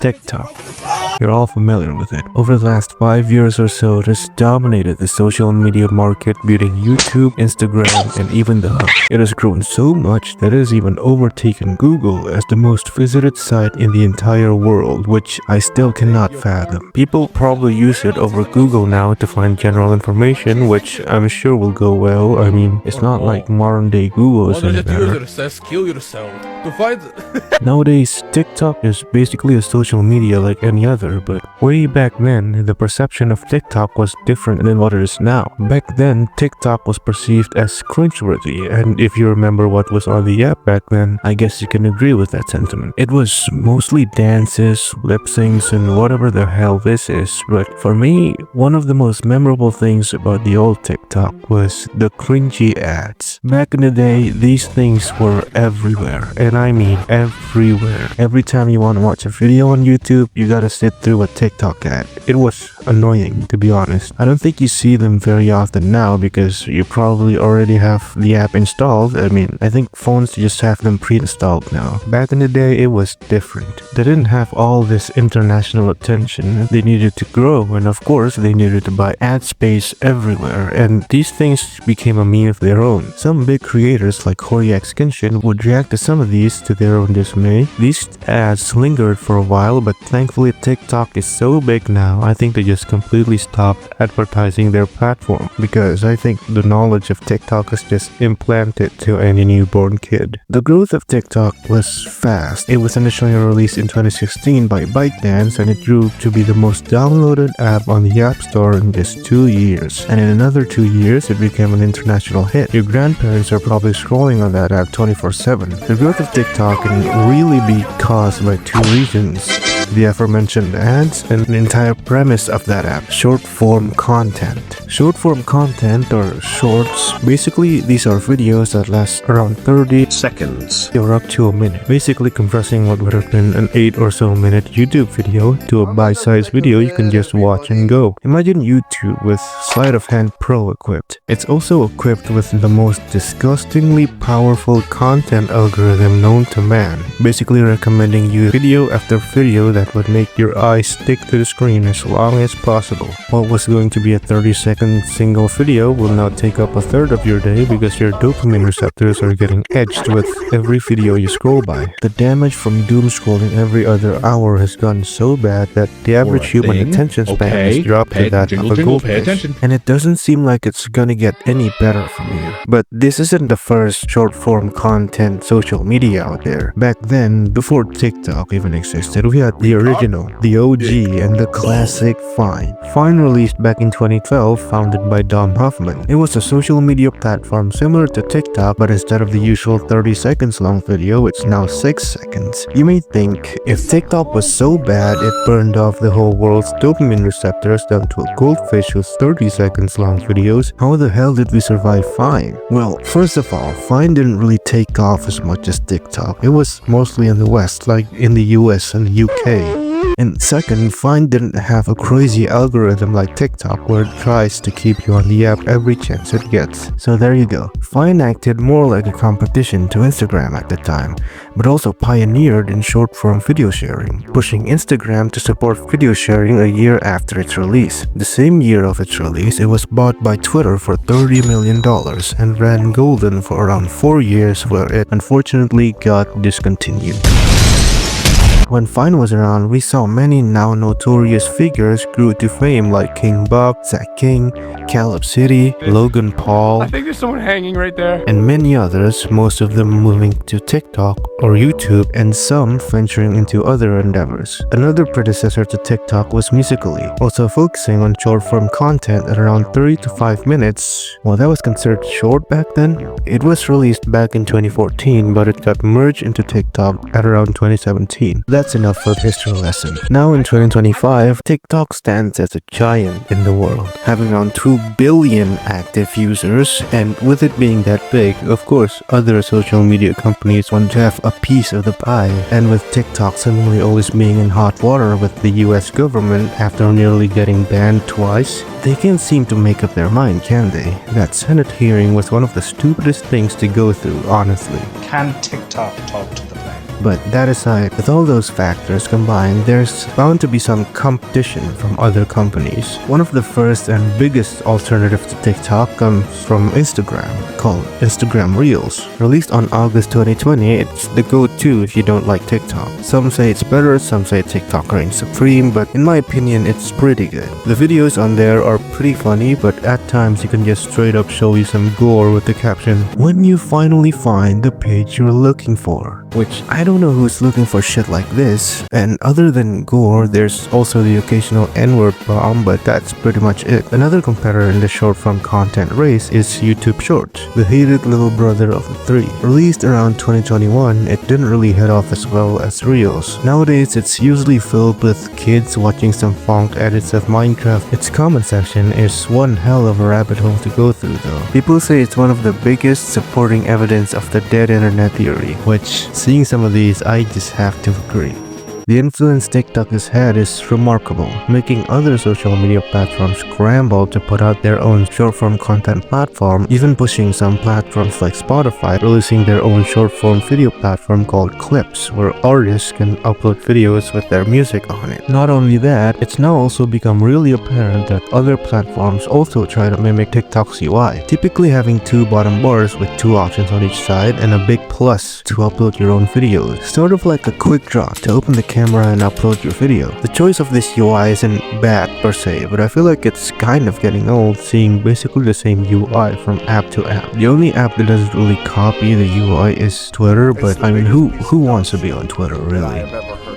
TikTok. You're all familiar with it. Over the last 5 years or so, it has dominated the social media market, beating YouTube, Instagram, and even the Hub. It has grown so much that it has even overtaken Google as the most visited site in the entire world, which I still cannot fathom. People probably use it over Google now to find general information, which I'm sure will go well. I mean, it's not like modern day Google is any better. Kill yourself to find. Nowadays, TikTok is basically a social media like any other, but way back then, the perception of TikTok was different than what it is now. Back then, TikTok was perceived as cringeworthy, and if you remember what was on the app back then, I guess you can agree with that sentiment. It was mostly dances, lip syncs, and whatever the hell this is, but for me, one of the most memorable things about the old TikTok was the cringy ads. Back in the day, these things were everywhere, and I mean everywhere. Every time you want to watch a video on YouTube, you gotta sit through a TikTok ad. It was annoying, to be honest. I don't think you see them very often now because you probably already have the app installed. I mean, I think phones just have them pre-installed now. Back in the day, it was different. They didn't have all this international attention. They needed to grow, and of course, they needed to buy ad space everywhere, and these things became a meme of their own. Some big creators like Horyax Kenshin would react to some of these to their own dismay. These ads lingered for a while, but thankfully TikTok is so big now, I think they just completely stopped advertising their platform, because I think the knowledge of TikTok is just implanted to any newborn kid. The growth of TikTok was fast. It was initially released in 2016 by ByteDance, and it grew to be the most downloaded app on the App Store in just 2 years. And in another 2 years, it became an international hit. Your grandparents are probably scrolling on that app 24/7. The growth of TikTok can really be caused by two reasons: the aforementioned ads and the entire premise of that app, short-form content. Short-form content, or shorts, basically these are videos that last around 30 seconds or up to a minute, basically compressing what would have been an 8 or so minute YouTube video to a bite-sized video you can just watch and go. Imagine YouTube with Sleight of Hand Pro equipped. It's also equipped with the most disgustingly powerful content algorithm known to man, basically recommending you video after video that would make your eyes stick to the screen as long as possible. What was going to be a 30-second single video will now take up a third of your day because your dopamine receptors are getting edged with every video you scroll by. The damage from doom scrolling every other hour has gotten so bad that the average human attention span has dropped to that of a goldfish. And it doesn't seem like it's gonna get any better from here. But this isn't the first short-form content social media out there. Back then, before TikTok even existed, we had the original, the OG, and the classic Vine. Vine released back in 2012, founded by Dom Huffman. It was a social media platform similar to TikTok, but instead of the usual 30 seconds long video, it's now 6 seconds. You may think, if TikTok was so bad it burned off the whole world's dopamine receptors down to a goldfish with 30 seconds long videos, how the hell did we survive Vine? Well, first of all, Vine didn't really take off as much as TikTok. It was mostly in the West, like in the US and the UK. And second, Vine didn't have a crazy algorithm like TikTok where it tries to keep you on the app every chance it gets. So there you go. Vine acted more like a competition to Instagram at the time, but also pioneered in short-form video sharing, pushing Instagram to support video sharing a year after its release. The same year of its release, it was bought by Twitter for $30 million and ran golden for around 4 years, where it unfortunately got discontinued. When Vine was around, we saw many now notorious figures grew to fame like King Buck, Zach King, Caleb City, Logan Paul, I think there's someone hanging right there. and many others, most of them moving to TikTok or YouTube, and some venturing into other endeavors. Another predecessor to TikTok was Musical.ly, also focusing on short-form content at around 3 to 5 minutes. While that was considered short back then, it was released back in 2014, but it got merged into TikTok at around 2017. That's enough for the history lesson. Now in 2025, TikTok stands as a giant in the world, having around 2 billion active users, and with it being that big, of course, other social media companies want to have a piece of the pie. And with TikTok seemingly always being in hot water with the US government after nearly getting banned twice, they can't seem to make up their mind, can they? That Senate hearing was one of the stupidest things to go through, honestly. Can TikTok talk to the planet? But that aside, with all those factors combined, there's bound to be some competition from other companies. One of the first and biggest alternatives to TikTok comes from Instagram, called Instagram Reels. Released on August 2020, it's the go-to if you don't like TikTok. Some say it's better, some say TikTok reigns supreme, but in my opinion, it's pretty good. The videos on there are pretty funny, but at times you can just straight up show you some gore with the caption, "When you finally find the page you're looking for." Which, I don't know who's looking for shit like this. And other than gore, there's also the occasional N-word bomb, but that's pretty much it. Another competitor in the short form content race is YouTube Shorts, the hated little brother of the three. Released around 2021, it didn't really hit off as well as Reels. Nowadays, it's usually filled with kids watching some funk edits of Minecraft. Its comment section is one hell of a rabbit hole to go through though. People say it's one of the biggest supporting evidence of the dead internet theory, which, seeing some of these, I just have to agree. The influence TikTok has had is remarkable, making other social media platforms scramble to put out their own short-form content platform, even pushing some platforms like Spotify releasing their own short-form video platform called Clips, where artists can upload videos with their music on it. Not only that, it's now also become really apparent that other platforms also try to mimic TikTok's UI, typically having two bottom bars with two options on each side and a big plus to upload your own videos, sort of like a quick draw to open the camera and upload your video. The choice of this UI isn't bad per se, but I feel like it's kind of getting old seeing basically the same UI from app to app. The only app that doesn't really copy the UI is Twitter, but I mean, who wants to be on Twitter really?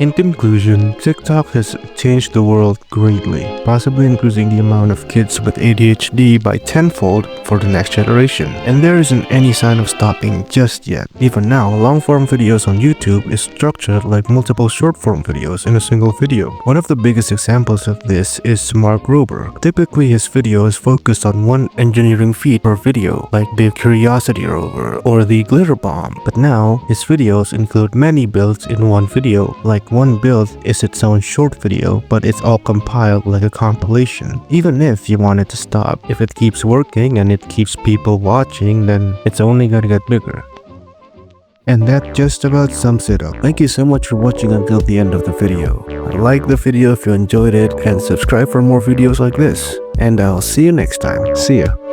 In conclusion, TikTok has changed the world greatly, possibly increasing the amount of kids with ADHD by tenfold for the next generation. And there isn't any sign of stopping just yet. Even now, long-form videos on YouTube is structured like multiple short-form videos in a single video. One of the biggest examples of this is Mark Rober. Typically, his video is focused on one engineering feat per video, like the Curiosity rover or the glitter bomb. But now, his videos include many builds in one video, like one build is its own short video, but it's all compiled like a compilation. Even if you want it to stop, if it keeps working and it keeps people watching, then it's only gonna get bigger. And that just about sums it up. Thank you so much for watching until the end of the video. Like the video if you enjoyed it and subscribe for more videos like this. And I'll see you next time. See ya.